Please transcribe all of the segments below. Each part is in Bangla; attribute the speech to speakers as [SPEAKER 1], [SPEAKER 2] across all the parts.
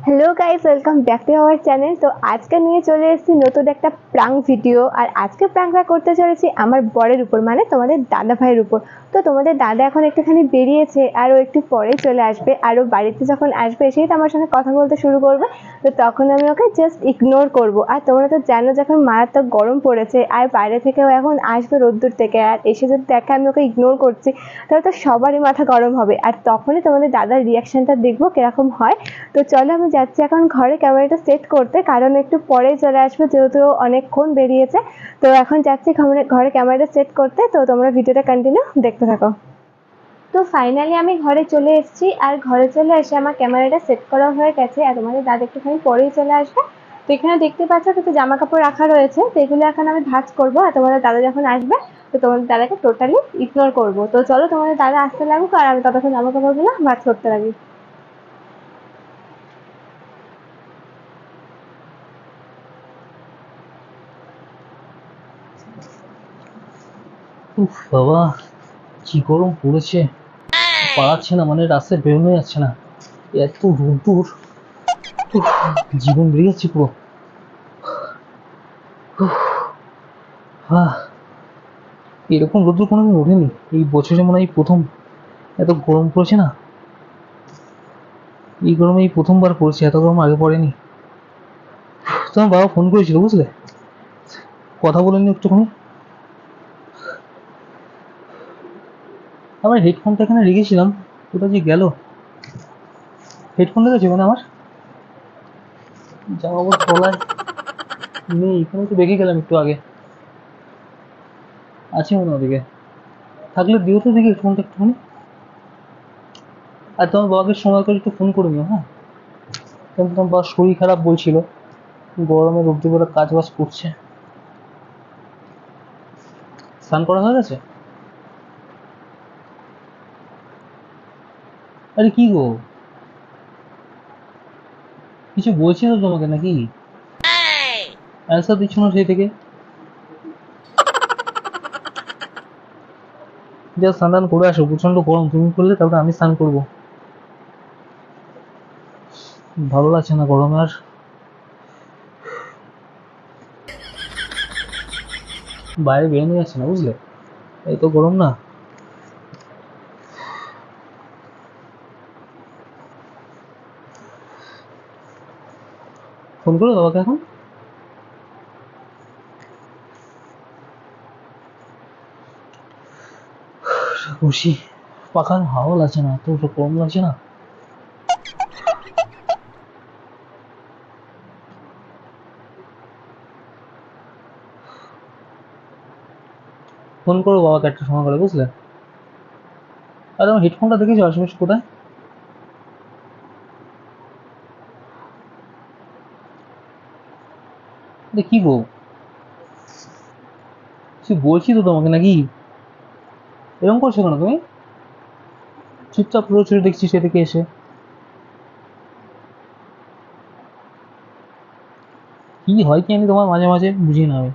[SPEAKER 1] Hello guys, welcome back to our channel. তো আজকে নিয়ে চলে এসেছি নতুন একটা প্রাঙ্ক ভিডিও। আর আজকে প্রাঙ্কটা করতে চলেছি আমার বরের উপর, মানে তোমাদের দাদা ভাইয়ের উপর। তো তোমাদের দাদা এখন একটুখানি বেরিয়েছে, আর ও একটু পরেই চলে আসবে। আর ও বাড়িতে যখন আসবে এসেই তো আমার সঙ্গে কথা বলতে শুরু করবে। তো তখন আমি ওকে জাস্ট ইগনোর করব। আর তোমরা তো জানো যখন মারাত্মক গরম পড়েছে, আর বাইরে থেকেও এখন আসবে রোদ্দুর থেকে, আর এসে যদি দেখে আমি ওকে ইগনোর করছি তাহলে তো সবারই মাথা গরম হবে। আর তখনই তোমাদের দাদার রিয়াকশনটা দেখবো কিরকম হয়। তো চলো আমি যাচ্ছি এখন ঘরে ক্যামেরাটা সেট করতে, কারণ একটু পরেই চলে আসবে, যেহেতু অনেকক্ষণ বেরিয়েছে। তো এখন যাচ্ছি ঘরে ক্যামেরাটা সেট করতে। তো তোমরা ভিডিওটা কন্টিনিউ দেখতে থাকো। তো ফাইনালি আমি ঘরে চলে এসেছি, আর ঘরে চলে এসে আমার ক্যামেরাটা সেট করা হয়ে গেছে। আর তোমাদের দাদা একটুখানি পরেই চলে আসবে। তো এখানে দেখতে পাচ্ছ কিছু জামা কাপড় রাখা রয়েছে, তো এগুলো এখন আমি ভাঁজ করবো। আর তোমাদের দাদা যখন আসবে তো তোমাদের দাদাকে টোটালি ইগনোর করবো। তো চলো তোমাদের দাদা আসতে লাগুক, আর আমি ততক্ষণ জামা কাপড়গুলো ভাঁজ করতে লাগি।
[SPEAKER 2] উফ বাবা, কি গরম পড়েছে! পারছে না, মানে রাস্তায় বেরোনো যাচ্ছে না, এত রোদ্দুর। উফ, জীবন বেরিয়ে যাচ্ছে পুরো। উফ, আহ, এরকম রোদ্দুর কোনোদিন ওঠেনি এই বছরে, মনে হয় এই প্রথম এত গরম পড়েছে না। এই গরমে এই প্রথমবার পড়েছে, এত গরম আগে পড়েনি। তোমার বাবা ফোন করেছিল, বুঝলে, কথা বলেনি একটুখানি। আমার হেডফোনটা এখানে রেখেছিলাম, ওটা যে গেল। হেডফোনটা গেছে মানে আমার জামা কাপড় তলায় নেই, এখানে তো রেখে গেলাম একটু আগে। আছে মনে হয় ওদিকে, থাকলে দিও তো দেখি ফোনটা একটুখানি। আর তোমার বাবাকে সময় করে একটু ফোন করে নিও, হ্যাঁ। কিন্তু তোমার বাবার শরীর খারাপ বলছিল, গরমে রোদ্দুর করে কাজ বাজ করছে। স্নান করা হয়ে গেছে? আরে কি গো, কিছু বলছি তো তোমাকে নাকি? অ্যান্সার দিচ্ছ না সেই থেকে। যা স্নান টান করে আসো, প্রচন্ড গরম, তুমি করলে তারপরে আমি স্নান করবো। ভালো লাগছে না গরমে আর। বাইরে বেরোনো যাচ্ছে না, বুঝলে, এই তো গরম না। ফোন করো বাবাকে এখন। বসি, পাখার হাওয়া লাগছে না, এত গরম লাগছে না। ফোন করো বাবাকে একটা সময় করে, বুঝলে। আর আমার হেডফোনটা দেখেছো আশেপাশে কোথায়? কি গো, কিছু বলছি তো তোমাকে নাকি? এরকম করছো কেন তুমি? চুপচাপ রোজ দেখছি সেদিকে এসে। কি হয় কি আমি তোমার মাঝে মাঝে বুঝি না আমি।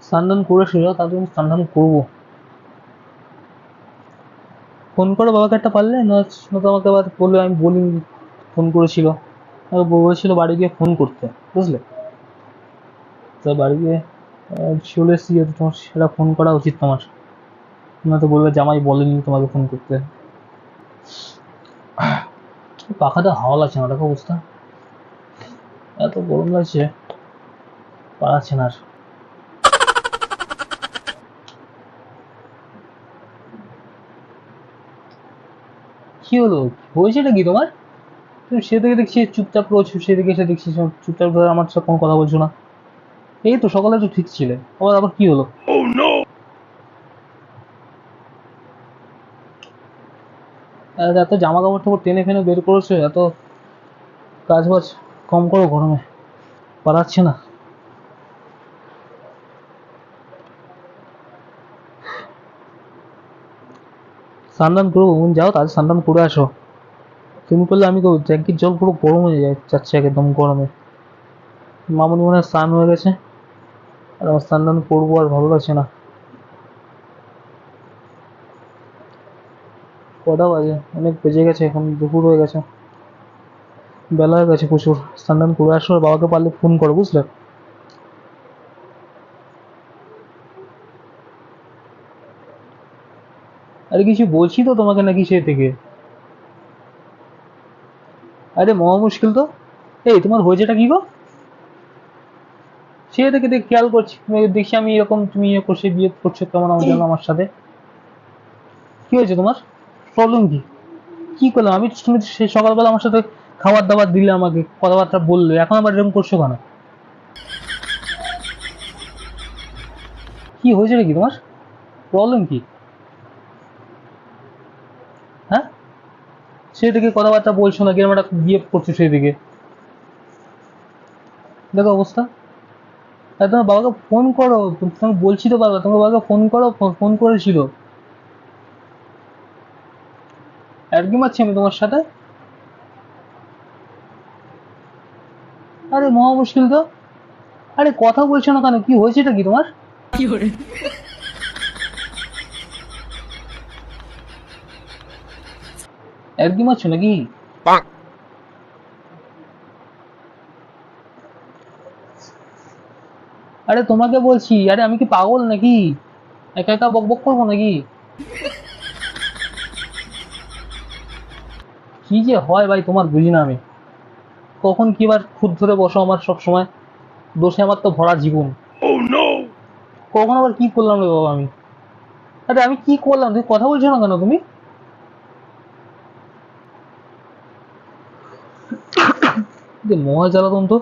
[SPEAKER 2] স্নান করে শুয়ে যাও, তারপর আমি স্নান করবো। ফোন করো বাবাকে একটা পারলে, না না তো আমাকে আবার বলবে আমি বলি ফোন করেছিল। আমাকে বলেছিল বাড়ি গিয়ে ফোন করতে, বুঝলে। তো বাড়ি গিয়ে চলে এসেছি, যেহেতু তোমার সেটা ফোন করা উচিত তোমার। না তো বলবে জামাই বলেনি তোমাকে ফোন করতে। পাখাটা হাওয়া লাগছে না, দেখো অবস্থা, এত গরম লাগছে, পারাচ্ছে না আর। কি হলো, হয়েছেটা কি তোমার? তুমি সে থেকে দেখছি চুপচাপ রয়েছো, সেদিকে এসে দেখছি চুপচাপ ধরে আমার সাথে কোনো কথা বলছো না। এই তো সকালে তো ঠিক ছিলে, আবার আবার কি হলো? আর এত জামা কাপড় টাপড় টেনে ফেনে বের করেছো, এত কাজ বাজ কম করো, গরমে পারাচ্ছে না। স্নান করবো, যাও তাহলে স্নান করে আসো। তুমি করলে আমি করবো, ট্যাঙ্কির জল পুরো গরম হয়ে যায় যাচ্ছে একদম গরমে। মামুনি মনে হয় স্নান হয়ে গেছে। আর আমার স্নান টান করবো, আর ভালো লাগছে না। কটা বাজে? অনেক বেজে গেছে, এখন দুপুর হয়ে গেছে, বেলা হয়ে গেছে প্রচুর। স্নান টান করে আসো, আর বাবাকে পারলে ফোন করো, বুঝলে? আরে কিছু বলছি তো তোমাকে নাকি সে থেকে? আরে মহা মুশকিল তো। এই তোমার হয়েছেটা কি গো? সে থেকে দেখ খেয়াল করছি, দেখছি আমি এরকম, তুমি ইয়ে করছে, বিয়ে করছো কেমন আমার জন্য আমার সাথে। কি হয়েছে তোমার? প্রবলেম কি? কি করলাম আমি? তুমি সে সকালবেলা আমার সাথে খাবার দাবার দিলে, আমাকে কথাবার্তা বললে, এখন আবার এরকম করছো কেন? কি হয়েছে কি তোমার? প্রবলেম কি? হ্যাঁ, সেই দিকে কথাবার্তা বলছো না, কিরম একটা বিয়ে করছো সেই দিকে। দেখো অবস্থা। আর তোমার বাবাকে ফোন করো, তোমাকে বলছি তো বাবা, তোমার বাবাকে ফোন করো, ফোন করেছিল। আর কি মারছি আমি তোমার সাথে? আরে মহা মুশকিল তো। আরে কথা বলছো না কেন? কি হয়েছেটা কি তোমার? আর কি মারছো নাকি? আরে তোমাকে বলছি, আরে আমি কি পাগল নাকি? একা একা বক বক করবো নাকি? কি যে হয় ভাই তোমার বুঝি না আমি। কখন কি বার খুদ ধরে বসো আমার, সব সময় দোষে আমার তো ভরা জীবন। কখন আবার কি করলাম রে বাবা আমি? আরে আমি কি করলাম? তুমি কথা বলছো না কেন তুমি? মহা জ্বালাতন তো।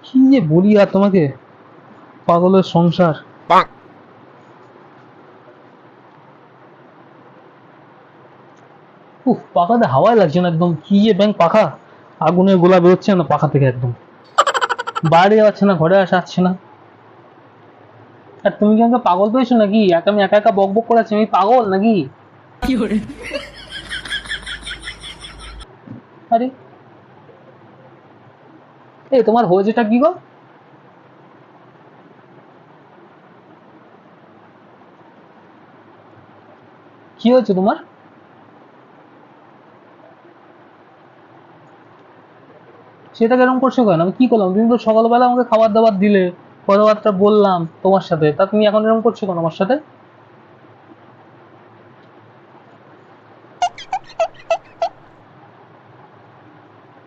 [SPEAKER 2] কি যে বলি আর তোমাকে, পাগলের সংসার। উফ, পাখাতে হাওয়াই লাগছে না একদম। কি যে ব্যাং পাখা, আগুনের গোলা বেরোচ্ছে না পাখা থেকে একদম। বাইরে যাচ্ছে না, ঘরে আসছে না। আর তুমি কি আমাকে পাগল পেয়েছো নাকি? আমি একা একা বক বক করে আছি, আমি পাগল নাকি? আরে এই তোমার হয়েছেটা কি গো? কি হয়েছে তোমার? সেটা কেরম করছো কেন? আমি কি করলাম? তুমি তো সকালবেলা আমাকে খাবার দাবার দিলে, কথাবার্তা বললাম তোমার সাথে, তা তুমি এখন এরকম করছো কেন আমার সাথে?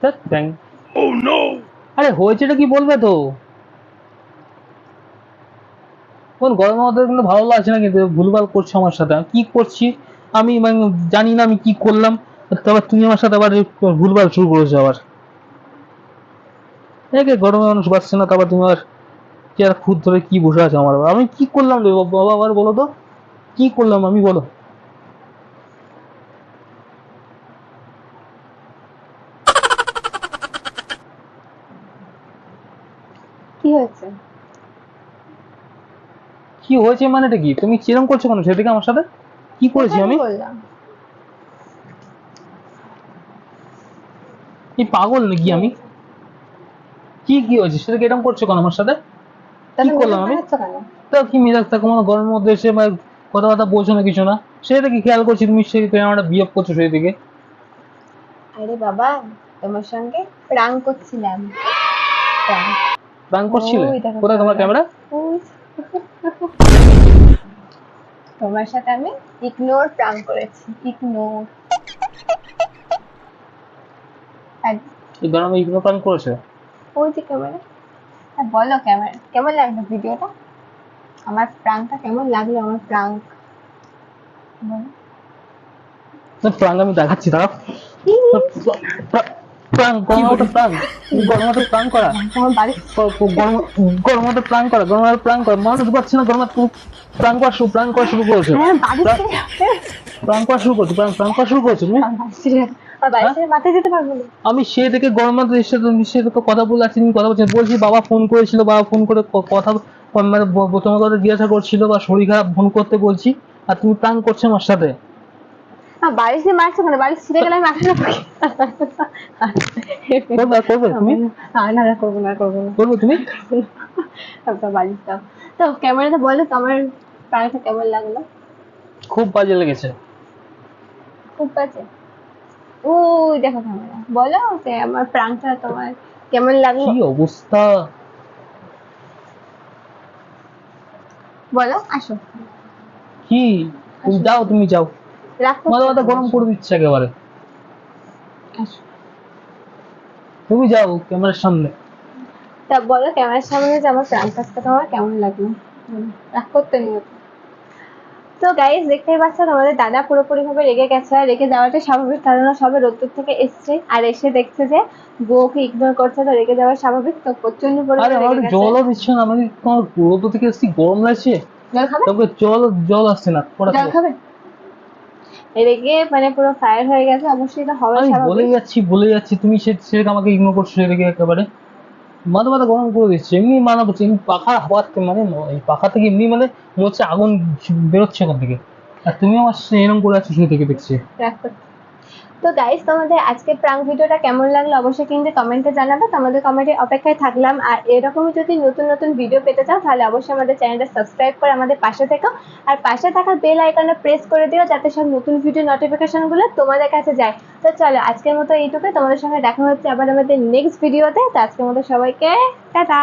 [SPEAKER 2] ধ্যাৎ ব্যাং। আরে হয়েছেটা কি বলবে তো? কোন গরমের মধ্যে কিন্তু ভালো লাগছে না, কিন্তু ভুলভাল করছো আমার সাথে। আমি কি করছি আমি মানে জানি না আমি কি করলাম, তারপর তুমি আমার সাথে আবার ভুলভাল শুরু করেছো আবার। একে গরমে মানুষ বাঁচছে না, তারপর তুমি আর কি আর খুদ ধরে কি বসে আছে আমার আবার। আমি কি করলাম রে বাবা, আবার বলো তো, কি করলাম আমি বলো?
[SPEAKER 1] কি হয়েছে?
[SPEAKER 2] কি হয়েছে মানেটা কি? তুমি কিরম করছো কেন সেদিকে আমার সাথে? কি করেছি
[SPEAKER 1] কোথায়
[SPEAKER 2] আমি?
[SPEAKER 1] বললাম?
[SPEAKER 2] এই পাগল নাকি
[SPEAKER 1] কি
[SPEAKER 2] আমি?
[SPEAKER 1] হয়েছে?
[SPEAKER 2] কি হয়েছে সেটাকে এরকম করছো কেন আমার সাথে? কি
[SPEAKER 1] তাহলে
[SPEAKER 2] করলাম
[SPEAKER 1] মেজাজ
[SPEAKER 2] আমি?
[SPEAKER 1] দেখাচ্ছ কেন?
[SPEAKER 2] তা কি মেজাজ থাকো, আমার গরমের মধ্যে এসে কথাবার্তা বলছো না কিছু না, সেটা কি খেয়াল করছি তুমি সেই আমার বিয়ে করছো সেই দিকে।
[SPEAKER 1] আরে বাবা, তোমার সঙ্গে প্রাঙ্ক করছিলাম। প্রাঙ্ক।
[SPEAKER 2] প্রাঙ্ক করছিলে?
[SPEAKER 1] ওই দেখো
[SPEAKER 2] কোথায় তোমার
[SPEAKER 1] ক্যামেরা।
[SPEAKER 2] ক্যামেরা?
[SPEAKER 1] ওই তোমার সাথে আমি ইগনোর প্রাঙ্ক করেছি, ইগনোর।
[SPEAKER 2] এই গরমে ইগনো প্রাঙ্ক করেছে?
[SPEAKER 1] ওই যে ক্যামেরা। হ্যাঁ বলো, ক্যামেরা কেমন লাগলো ভিডিওটা? আমার প্রাঙ্কটা কেমন লাগলো? আমার প্রাঙ্ক বলো।
[SPEAKER 2] প্রাঙ্ক আমি দেখাচ্ছি, দাঁড়াও। প্রাঙ্ক, গরমের প্রাঙ্ক, গরমের প্রাঙ্ক করা,
[SPEAKER 1] আমার বাড়ি।
[SPEAKER 2] গরমের প্রাঙ্ক করা, গরমের প্রাঙ্ক করা, মানুষ পাচ্ছি না গরমের, তুমি প্রাঙ্ক করা শুরু, প্রাঙ্ক করা শুরু করেছো।
[SPEAKER 1] হ্যাঁ বাড়ি ছেড়ে
[SPEAKER 2] প্রাঙ্ক করা শুরু করছো, প্রাঙ্ক করা শুরু করছো তুমি।
[SPEAKER 1] আর বাড়ি
[SPEAKER 2] হ্যাঁ?
[SPEAKER 1] ছেড়ে মাথায় যেতে পারবো না।
[SPEAKER 2] আমি সে থেকে গরমের মধ্যে এসে তুমি সে তো কথা বলে আসছি, তুমি কথা বলছি, বলছি বাবা ফোন করেছিল, বাবা ফোন করে কথা মানে তোমার কথা জিজ্ঞাসা করছিল, বা শরীর খারাপ ফোন করতে বলছি, আর তুমি প্রাঙ্ক করছো আমার সাথে।
[SPEAKER 1] বালিশ দিয়ে মারছো কেন? বালিশ ছিঁড়ে গেলে আমি মাথায় রাখবো।
[SPEAKER 2] করবে তুমি?
[SPEAKER 1] না না, করবো না করবো না।
[SPEAKER 2] করবে তুমি?
[SPEAKER 1] একটা বালিশ দাও। তো ক্যামেরাতে বলো তোমার প্রাণটা কেমন লাগলো?
[SPEAKER 2] খুব বাজে লেগেছে।
[SPEAKER 1] খুব বাজে? ওই দেখো ক্যামেরা, বলো যে আমার প্রাণটা তোমার কেমন লাগলো?
[SPEAKER 2] কি অবস্থা!
[SPEAKER 1] বলো, আসো।
[SPEAKER 2] কি? তুমি যাও, তুমি যাও।
[SPEAKER 1] রাগ করছো
[SPEAKER 2] মাথা মাথা
[SPEAKER 1] কেন?
[SPEAKER 2] গরম করে দিচ্ছে একেবারে।
[SPEAKER 1] আসো।
[SPEAKER 2] তুমি যাও ক্যামেরার সামনে।
[SPEAKER 1] তা বলো ক্যামেরার সামনে যে আমার প্রাণ কাজটা তোমার কেমন লাগলো? রাগ করতে নিও। তো গাইস, দেখতেই পাচ্ছ তোমাদের দাদা পুরোপুরি ভাবে রেগে গেছে, আর রেগে যাওয়াটা স্বাভাবিক, কারণ ও সবে রোদ্দুর থেকে এসছে আর এসে দেখছে যে বউকে ইগনোর করছে, তো রেগে যাওয়া স্বাভাবিক। তো প্রচন্ড
[SPEAKER 2] আরে
[SPEAKER 1] পরিমাণে
[SPEAKER 2] আমার
[SPEAKER 1] রেগে
[SPEAKER 2] একটু
[SPEAKER 1] গেছে।
[SPEAKER 2] জলও দিচ্ছে না, আমি তোমার রোদ থেকে এসেছি, গরম লাগছে।
[SPEAKER 1] জল খাবে?
[SPEAKER 2] তবে জল আসছে না, পড়া
[SPEAKER 1] জল খাবে? রেগে মানে পুরো ফায়ার হয়ে গেছে, অবশ্যই এটা হওয়া
[SPEAKER 2] আমি
[SPEAKER 1] স্বাভাবিক।
[SPEAKER 2] বলে যাচ্ছি, তুমি সেটাকে আমাকে ইগনোর করছো, সেটাকে একেবারে মাথা মাথা গরম করে দিচ্ছে। এমনি মানা করছে, এমনি পাখার হাওয়া মানে এই পাখা থেকে এমনি মানে মনে হচ্ছে আগুন বেরোচ্ছে ওখান থেকে। আর তুমি আমার এরকম করে আছো শুরু থেকে দেখছি।
[SPEAKER 1] রাগ করতে। তো গাইস, তোমাদের আজকে প্রাঙ্ক ভিডিওটা কেমন লাগলো অবশ্যই কিন্তু কমেন্টে জানাবে। তোমাদের কমেন্টের অপেক্ষায় থাকলাম। আর এরকমই যদি নতুন নতুন ভিডিও পেতে চাও তাহলে অবশ্যই আমাদের চ্যানেলটা সাবস্ক্রাইব করে আমাদের পাশে থেকো। আর পাশে থাকা বেল আইকনটা প্রেস করে দিও যাতে সব নতুন ভিডিও নোটিফিকেশনগুলো তোমাদের কাছে যায়। তো চলো, আজকের মতো এইটুকুই। তোমাদের সঙ্গে দেখা হচ্ছে আবার আমাদের নেক্সট ভিডিওতে। তো আজকের মতো সবাইকে টাটা।